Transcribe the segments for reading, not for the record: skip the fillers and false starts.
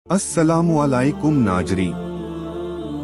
अस्सलामुअलैकुम नाजरीन,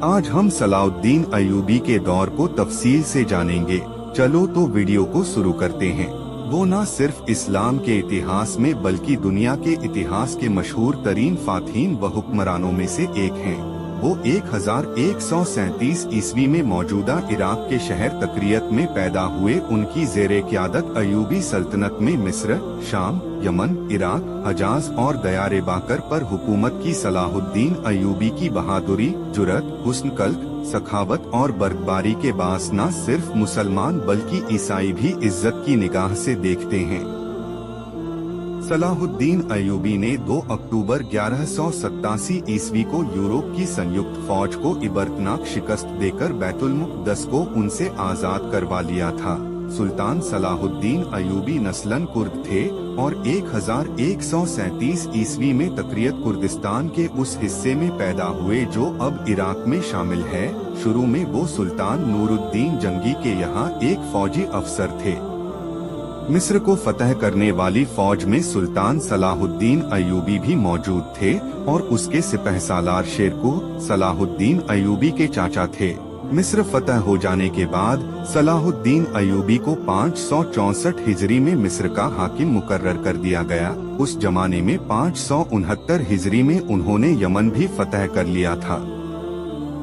आज हम सलाहुद्दीन अय्यूबी के दौर को तफसील से जानेंगे। चलो तो वीडियो को शुरू करते हैं। वो न सिर्फ इस्लाम के इतिहास में बल्कि दुनिया के इतिहास के मशहूर तरीन फातहीन व हुक्मरानों में से एक हैं। वो 1137 ईस्वी में मौजूदा इराक के शहर तकरियत में पैदा हुए। उनकी ज़ेरे क़यादत अय्यूबी सल्तनत में मिस्र, शाम, यमन, इराक, हजाज और दयारे बाकर पर हुकूमत की सलाहुद्दीन अय्यूबी की बहादुरी, जुर्रत, हुस्न कल्ब, सखावत और बर्दबारी के बास न सिर्फ मुसलमान बल्कि ईसाई भी इज्जत की निगाह से देखते हैं। सलाहुद्दीन अय्यूबी ने 2 अक्टूबर 1187 ईस्वी को यूरोप की संयुक्त फौज को इबरतनाक शिकस्त देकर बैतुल मुक़द्दस को उनसे आज़ाद करवा लिया था। सुल्तान सलाहुद्दीन अय्यूबी नस्लन कुर्द थे और 1137 ईस्वी में तकरियत कुर्दिस्तान के उस हिस्से में पैदा हुए जो अब इराक में शामिल है। शुरू में वो सुल्तान नूरुद्दीन जंगी के यहाँ एक फौजी अफसर थे। मिस्र को फतह करने वाली फौज में सुल्तान सलाहुद्दीन अय्यूबी भी मौजूद थे और उसके सिपहसालार शेरकुह सलाहुद्दीन अय्यूबी के चाचा थे। मिस्र फतह हो जाने के बाद सलाहुद्दीन अय्यूबी को 564 हिजरी में मिस्र का हाकिम मुकर्रर कर दिया गया। उस जमाने में 569 हिजरी में उन्होंने यमन भी फतह कर लिया था।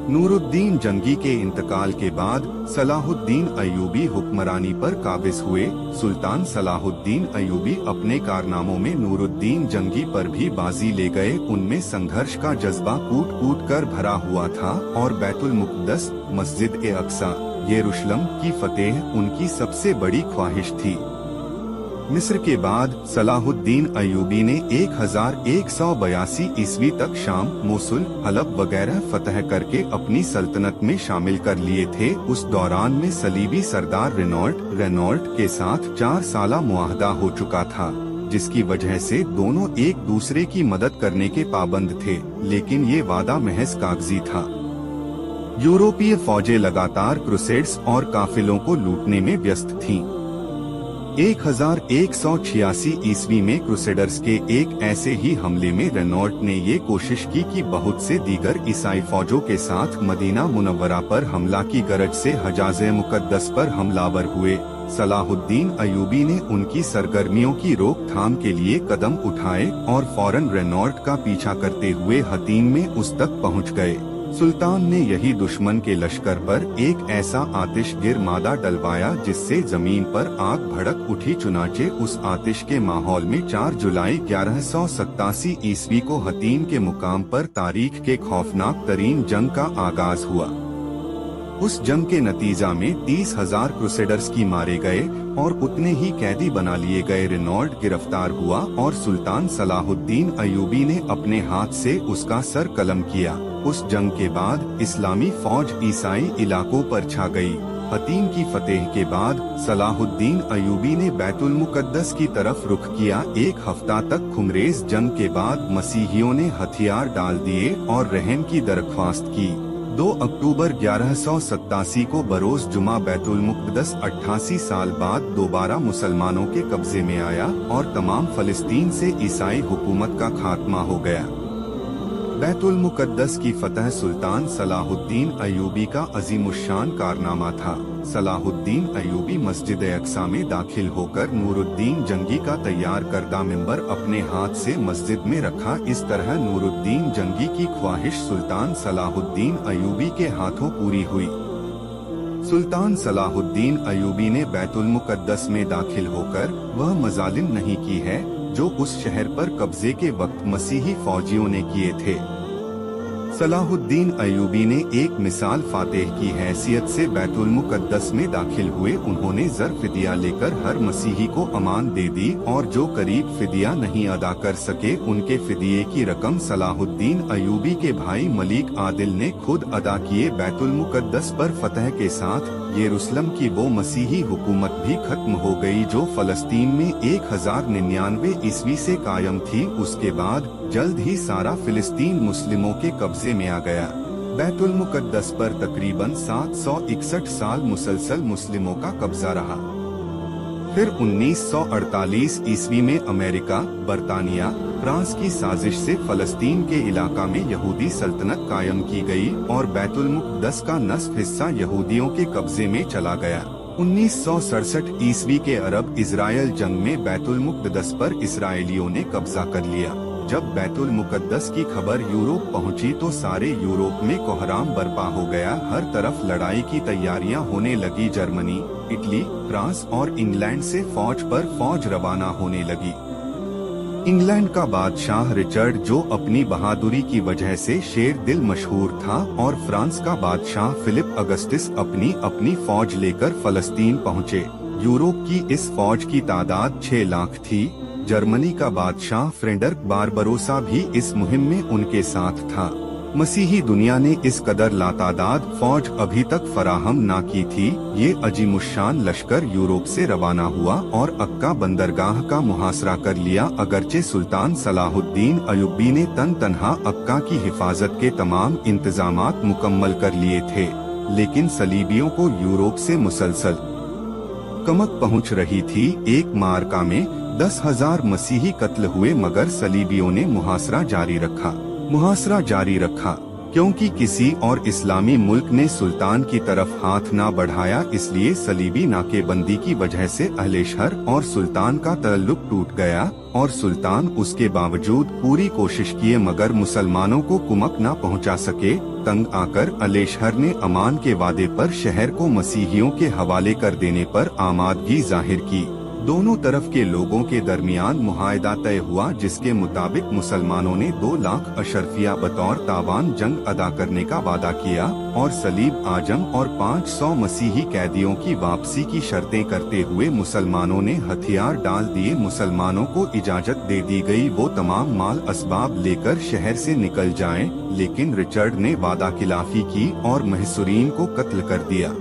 नूरुद्दीन जंगी के इंतकाल के बाद सलाहुद्दीन अय्यूबी हुक्मरानी पर काबिज हुए। सुल्तान सलाहुद्दीन अय्यूबी अपने कारनामों में नूरुद्दीन जंगी पर भी बाजी ले गए। उनमें संघर्ष का जज्बा कूट कूट कर भरा हुआ था और बैतुल मुक़द्दस, मस्जिद ए अक्सा, यरूशलेम की फतेह उनकी सबसे बड़ी ख्वाहिश थी। मिस्र के बाद सलाहुद्दीन अय्यूबी ने 1182 ईस्वी तक शाम, मोसुल, हलब वगैरह फतह करके अपनी सल्तनत में शामिल कर लिए थे। उस दौरान में सलीबी सरदार रेनॉल्ट के साथ 4 साला मुआहदा हो चुका था, जिसकी वजह से दोनों एक दूसरे की मदद करने के पाबंद थे, लेकिन ये वादा महज कागजी था। यूरोपीय फौजें लगातार क्रूसेड्स और काफिलों को लूटने में व्यस्त थीं। 1186 ईस्वी में क्रूसेडर्स के एक ऐसे ही हमले में रेनॉल्ट ने ये कोशिश की कि बहुत से दीगर ईसाई फौजों के साथ मदीना मुनव्वरा पर हमला की गरज से हजाज़े मुक़द्दस पर हमलावर हुए। सलाहुद्दीन अय्यूबी ने उनकी सरगर्मियों की रोकथाम के लिए कदम उठाए और फौरन रेनॉल्ट का पीछा करते हुए हतीम में उस तक पहुँच गए। सुल्तान ने यही दुश्मन के लश्कर पर एक ऐसा आतिशगिर मादा डलवाया जिससे जमीन पर आग भड़क उठी। चुनाचे उस आतिश के माहौल में 4 जुलाई 1187 ईस्वी को हतीम के मुकाम पर तारीख के खौफनाक तरीन जंग का आगाज हुआ। उस जंग के नतीजा में 30,000 क्रूसेडर्स की मारे गए और उतने ही कैदी बना लिए गए। रेनॉल्ट गिरफ्तार हुआ और सुल्तान सलाहुद्दीन अय्यूबी ने अपने हाथ से उसका सर कलम किया। उस जंग के बाद इस्लामी फौज ईसाई इलाकों पर छा गई। हतीम की फतेह के बाद सलाहुद्दीन अय्यूबी ने बैतुल मुक़द्दस की तरफ रुख किया। 1 हफ्ता तक खुमरेज जंग के बाद मसीहियों ने हथियार डाल दिए और रहम की दरख्वास्त की। 2 अक्टूबर 1187 को बरोज जुमा बैतुल मुक़द्दस 88 साल बाद दोबारा मुसलमानों के कब्जे में आया और तमाम फ़लस्तीन से ईसाई हुकूमत का खात्मा हो गया। बैतुल मुक़द्दस की फतह सुल्तान सलाहुद्दीन अय्यूबी का अज़ीमुश्शान कारनामा था। सलाहुद्दीन अय्यूबी मस्जिद अक्सा में दाखिल होकर नूरुद्दीन जंगी का तैयार करदा मिंबर अपने हाथ से मस्जिद में रखा। इस तरह नूरुद्दीन जंगी की ख्वाहिश सुल्तान सलाहुद्दीन अय्यूबी के हाथों पूरी हुई। सुल्तान सलाहुद्दीन अय्यूबी ने बैतुल मुक़द्दस में दाखिल होकर वह मजालिम नहीं की है जो उस शहर पर कब्जे के वक्त मसीही फौजियों ने किए थे। सलाहुद्दीन अय्यूबी ने एक मिसाल फातेह की हैसियत से बैतुल मुक़द्दस में दाखिल हुए। उन्होंने ज़र फिदिया लेकर हर मसीही को अमान दे दी और जो करीब फिदिया नहीं अदा कर सके उनके फिदिये की रकम सलाहुद्दीन अय्यूबी के भाई मलिक आदिल ने खुद अदा किए। बैतुल मुक़द्दस पर फतह के साथ यरूशलेम की वो मसीही हुकूमत भी खत्म हो गई जो फ़लस्तीन में 1099 ईस्वी से कायम थी। उसके बाद जल्द ही सारा फ़िलिस्तीन मुस्लिमों के कब्जे में आ गया। बैतुल मुक़द्दस पर तकरीबन 761 साल मुसलसल मुस्लिमों का कब्जा रहा। फिर 1948 ईस्वी में अमेरिका, बरतानिया, फ्रांस की साजिश से फलस्तीन के इलाका में यहूदी सल्तनत कायम की गई और बैतुल मुक़द्दस का नस्फ हिस्सा यहूदियों के कब्जे में चला गया। 1967 ईस्वी के अरब इजराइल जंग में बैतुल मुक़द्दस पर इसराइलियों ने कब्जा कर लिया। जब बैतुल मुक़द्दस की खबर यूरोप पहुंची तो सारे यूरोप में कोहराम बर्पा हो गया। हर तरफ लड़ाई की तैयारियां होने लगी। जर्मनी, इटली, फ्रांस और इंग्लैंड से फौज पर फौज रवाना होने लगी। इंग्लैंड का बादशाह रिचर्ड, जो अपनी बहादुरी की वजह से शेर दिल मशहूर था, और फ्रांस का बादशाह फिलिप अगस्टिस अपनी फौज लेकर फलस्तीन पहुँचे। यूरोप की इस फौज की तादाद 6 लाख थी। जर्मनी का बादशाह फ्रेडरिक बारबरोसा भी इस मुहिम में उनके साथ था। मसीही दुनिया ने इस कदर लातादाद फौज अभी तक फराहम ना की थी। ये अजीमुशान लश्कर यूरोप से रवाना हुआ और अक्का बंदरगाह का मुहासरा कर लिया। अगरचे सुल्तान सलाहुद्दीन अय्यूबी ने तनहा अक्का की हिफाजत के तमाम इंतजामात मुकम्मल कर लिए थे, लेकिन सलीबियों को यूरोप से मुसलसल कमक पहुंच रही थी। एक मार्का में 10,000 मसीही कत्ल हुए, मगर सलीबियों ने मुहासरा जारी रखा क्योंकि किसी और इस्लामी मुल्क ने सुल्तान की तरफ हाथ ना बढ़ाया। इसलिए सलीबी नाकेबंदी की वजह से अहले शहर और सुल्तान का ताल्लुक टूट गया और सुल्तान उसके बावजूद पूरी कोशिश किए मगर मुसलमानों को कुमक ना पहुंचा सके। तंग आकर अहले शहर ने अमान के वादे पर शहर को मसीहियों के हवाले कर देने पर आमादगी जाहिर की। दोनों तरफ के लोगों के दरमियान मुआहदा तय हुआ, जिसके मुताबिक मुसलमानों ने 2 लाख अशरफिया बतौर तावान जंग अदा करने का वादा किया और सलीब आजम और 500 मसीही कैदियों की वापसी की शर्तें करते हुए मुसलमानों ने हथियार डाल दिए। मुसलमानों को इजाजत दे दी गई वो तमाम माल असबाब लेकर शहर से निकल जाएं, लेकिन रिचर्ड ने वादा खिलाफी की और महसूरीन को कत्ल कर दिया।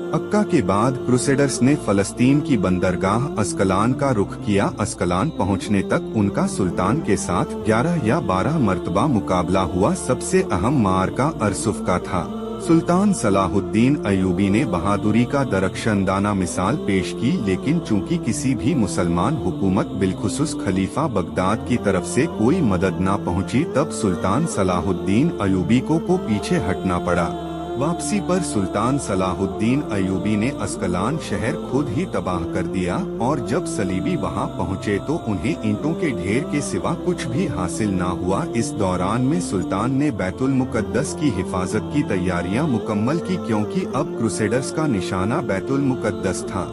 अक्का के बाद क्रूसेडर्स ने फलस्तीन की बंदरगाह अस्कलान का रुख किया। अस्कलान पहुंचने तक उनका सुल्तान के साथ 11 या 12 मर्तबा मुकाबला हुआ। सबसे अहम मार्का अरसुफ का था। सुल्तान सलाहुद्दीन अय्यूबी ने बहादुरी का दरख्शंदाना मिसाल पेश की, लेकिन चूंकि किसी भी मुसलमान हुकूमत बिलखुसूस खलीफा बगदाद की तरफ से कोई मदद न पहुंची, तब सुल्तान सलाहुद्दीन अय्यूबी को पीछे हटना पड़ा। वापसी पर सुल्तान सलाहुद्दीन अय्यूबी ने अस्कलान शहर खुद ही तबाह कर दिया और जब सलीबी वहां पहुंचे तो उन्हें ईंटों के ढेर के सिवा कुछ भी हासिल ना हुआ। इस दौरान में सुल्तान ने बैतुल मुकद्दस की हिफाजत की तैयारियां मुकम्मल की, क्योंकि अब क्रूसेडर्स का निशाना बैतुल मुकद्दस था।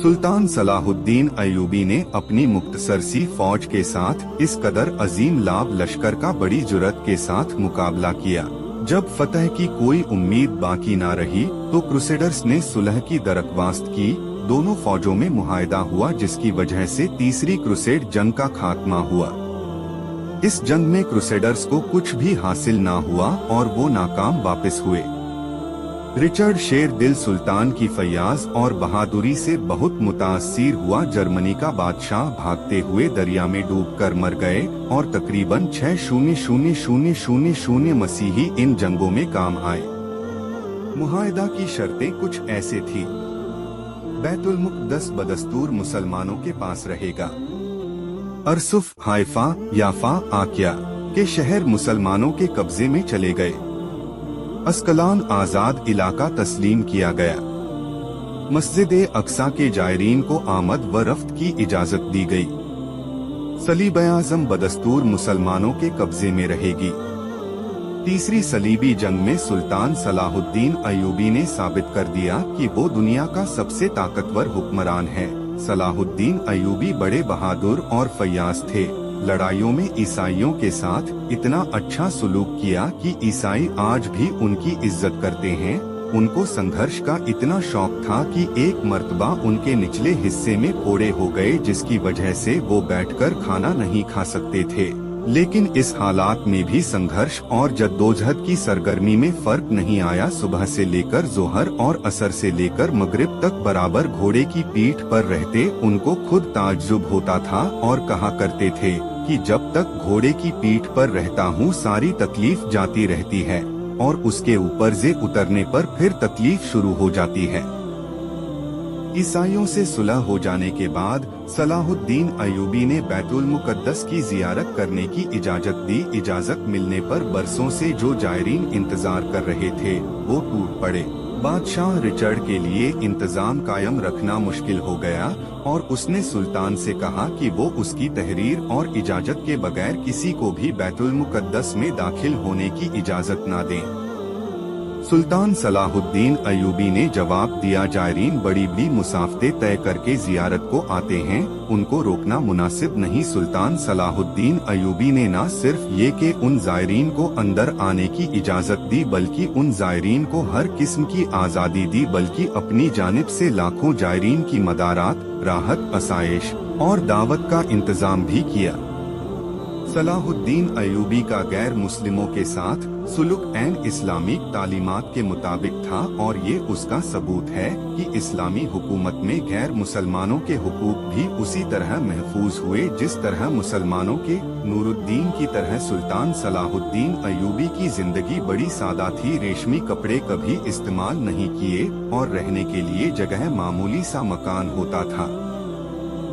सुल्तान सलाहुद्दीन अय्यूबी ने अपनी मुख्तसर सी फौज के साथ इस कदर अजीम लाभ लश्कर का बड़ी जुर्रत के साथ मुकाबला किया। जब फतह की कोई उम्मीद बाकी ना रही तो क्रूसेडर्स ने सुलह की दरख्वास्त की। दोनों फौजों में मुआहदा हुआ, जिसकी वजह से तीसरी क्रूसेड जंग का खात्मा हुआ। इस जंग में क्रूसेडर्स को कुछ भी हासिल ना हुआ और वो नाकाम वापस हुए। रिचर्ड शेर दिल सुल्तान की फयाज और बहादुरी से बहुत मुतासिर हुआ। जर्मनी का बादशाह भागते हुए दरिया में डूबकर मर गए और तकरीबन 6,000 मसीही इन जंगों में काम आए। मुआहदा की शर्तें कुछ ऐसे थी। बैतुल मुक़द्दस बदस्तूर मुसलमानों के पास रहेगा। अरसुफ, हाइफा, याफा, आकिया के शहर मुसलमानों के कब्जे में चले गए। अस्कलान आजाद इलाका तस्लीम किया गया। मस्जिद अक्सा के जायरीन को आमद व रफ्त की इजाजत दी गई। सलीब आज़म बदस्तूर मुसलमानों के कब्जे में रहेगी। तीसरी सलीबी जंग में सुल्तान सलाहुद्दीन अय्यूबी ने साबित कर दिया कि वो दुनिया का सबसे ताकतवर हुक्मरान है। सलाहुद्दीन अय्यूबी बड़े बहादुर और फयाज थे। लड़ाइयों में ईसाइयों के साथ इतना अच्छा सलूक किया कि ईसाई आज भी उनकी इज्जत करते हैं। उनको संघर्ष का इतना शौक था कि एक मर्तबा उनके निचले हिस्से में फोड़े हो गए, जिसकी वजह से वो बैठकर खाना नहीं खा सकते थे। लेकिन इस हालात में भी संघर्ष और जद्दोजहद की सरगर्मी में फर्क नहीं आया। सुबह से लेकर जोहर और असर से लेकर मगरिब तक बराबर घोड़े की पीठ पर रहते। उनको खुद ताज्जुब होता था और कहा करते थे कि जब तक घोड़े की पीठ पर रहता हूँ सारी तकलीफ जाती रहती है और उसके ऊपर से उतरने पर फिर तकलीफ शुरू हो जाती है। ईसाइयों से सुलह हो जाने के बाद सलाहुद्दीन अयूबी ने बैतुल मुकद्दस की जियारत करने की इजाजत दी। इजाजत मिलने पर बरसों से जो जायरीन इंतजार कर रहे थे वो टूट पड़े। बादशाह रिचर्ड के लिए इंतजाम कायम रखना मुश्किल हो गया और उसने सुल्तान से कहा कि वो उसकी तहरीर और इजाजत के बगैर किसी को भी बैतुल मुकद्दस में दाखिल होने की इजाजत न दें। सुल्तान सलाहुद्दीन अयूबी ने जवाब दिया, जायरीन बड़ी बड़ी मुसाफतें तय करके जियारत को आते हैं, उनको रोकना मुनासिब नहीं। सुल्तान सलाहुद्दीन अयूबी ने न सिर्फ ये कि उन जायरीन को अंदर आने की इजाजत दी बल्कि उन जायरीन को हर किस्म की आज़ादी दी, बल्कि अपनी जानिब से लाखों जायरीन की मदारात, राहत, आसाइश और दावत का इंतजाम भी किया। सलाहुद्दीन अयूबी का गैर मुस्लिमों के साथ सुलूक ऐन इस्लामी तालीमात के मुताबिक था और ये उसका सबूत है कि इस्लामी हुकूमत में गैर मुसलमानों के हुकूक भी उसी तरह महफूज हुए जिस तरह मुसलमानों के। नूरुद्दीन की तरह सुल्तान सलाहुद्दीन अयूबी की जिंदगी बड़ी सादा थी। रेशमी कपड़े कभी इस्तेमाल नहीं किए और रहने के लिए जगह मामूली सा मकान होता था।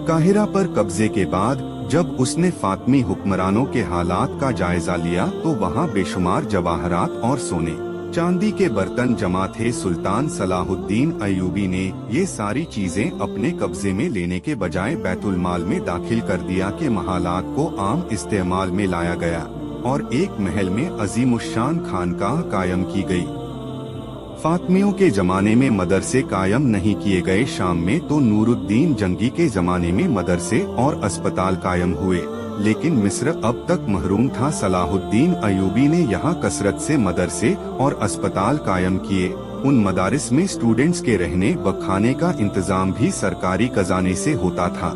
काहिरा पर कब्जे के बाद जब उसने फातमी हुक्मरानों के हालात का जायजा लिया तो वहाँ बेशुमार जवाहरात और सोने चांदी के बर्तन जमा थे। सुल्तान सलाहुद्दीन अयूबी ने ये सारी चीजें अपने कब्जे में लेने के बजाय बैतुल माल में दाखिल कर दिया कि महालात को आम इस्तेमाल में लाया गया और एक महल में अजीमुशान खानकाह कायम की गई। फातमियों के जमाने में मदरसे कायम नहीं किए गए। शाम में तो नूरुद्दीन जंगी के जमाने में मदरसे और अस्पताल कायम हुए, लेकिन मिस्र अब तक महरूम था। सलाहुद्दीन अयूबी ने यहाँ कसरत से मदरसे और अस्पताल कायम किए। उन मदारिस में स्टूडेंट्स के रहने व खाने का इंतजाम भी सरकारी खजाने से होता था।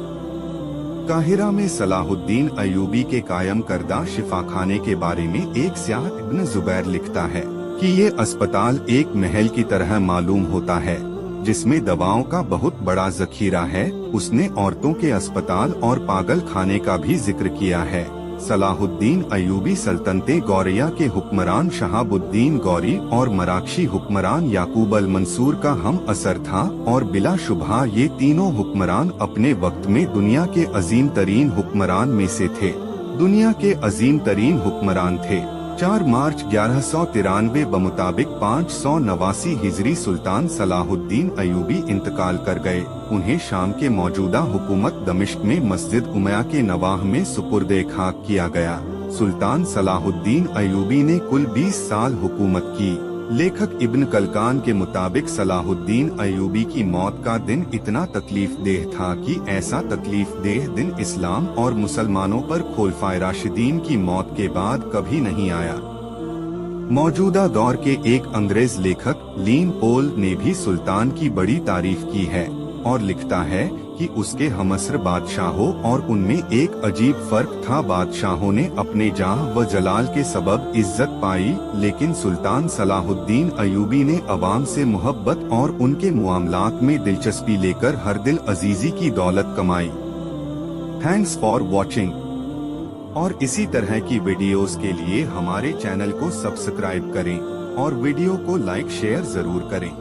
काहिरा में सलाहुद्दीन अयूबी के कायम करदा शिफाखाने के बारे में एक सियाह इब्न जुबैर लिखता है कि ये अस्पताल एक महल की तरह मालूम होता है जिसमें दवाओं का बहुत बड़ा जखीरा है। उसने औरतों के अस्पताल और पागल खाने का भी जिक्र किया है। सलाहुद्दीन अयूबी सल्तनते गौरिया के हुक्मरान शहाबुद्दीन गौरी और मराकशी हुक्मरान याकूब अल मंसूर का हम असर था और बिला शुबहा ये तीनों हुक्मरान अपने वक्त में दुनिया के अजीम तरीन हुक्मरान में से थे। दुनिया के अजीम तरीन हुक्मरान थे। 4 मार्च 1193 बमुताबिक 589 हिजरी सुल्तान सलाहुद्दीन अयूबी इंतकाल कर गए। उन्हें शाम के मौजूदा हुकूमत दमिश्क में मस्जिद उमया के नवाह में सुपुर्दे खाक किया गया। सुल्तान सलाहुद्दीन अयूबी ने कुल 20 साल हुकूमत की। लेखक इब्न कलकान के मुताबिक सलाहुद्दीन अयूबी की मौत का दिन इतना तकलीफ देह था कि ऐसा तकलीफ देह दिन इस्लाम और मुसलमानों पर खुलफाए राशिदीन की मौत के बाद कभी नहीं आया। मौजूदा दौर के एक अंग्रेज लेखक लीन पोल ने भी सुल्तान की बड़ी तारीफ की है और लिखता है कि उसके हमअसर बादशाहों और उनमें एक अजीब फर्क था। बादशाहों ने अपने जाह व जलाल के सबब इज्जत पाई, लेकिन सुल्तान सलाहुद्दीन अयूबी ने अवाम से मोहब्बत और उनके मुआमलात में दिलचस्पी लेकर हर दिल अजीजी की दौलत कमाई। Thanks for watching. और इसी तरह की वीडियोस के लिए हमारे चैनल को सब्सक्राइब करें और वीडियो को लाइक शेयर जरूर करें।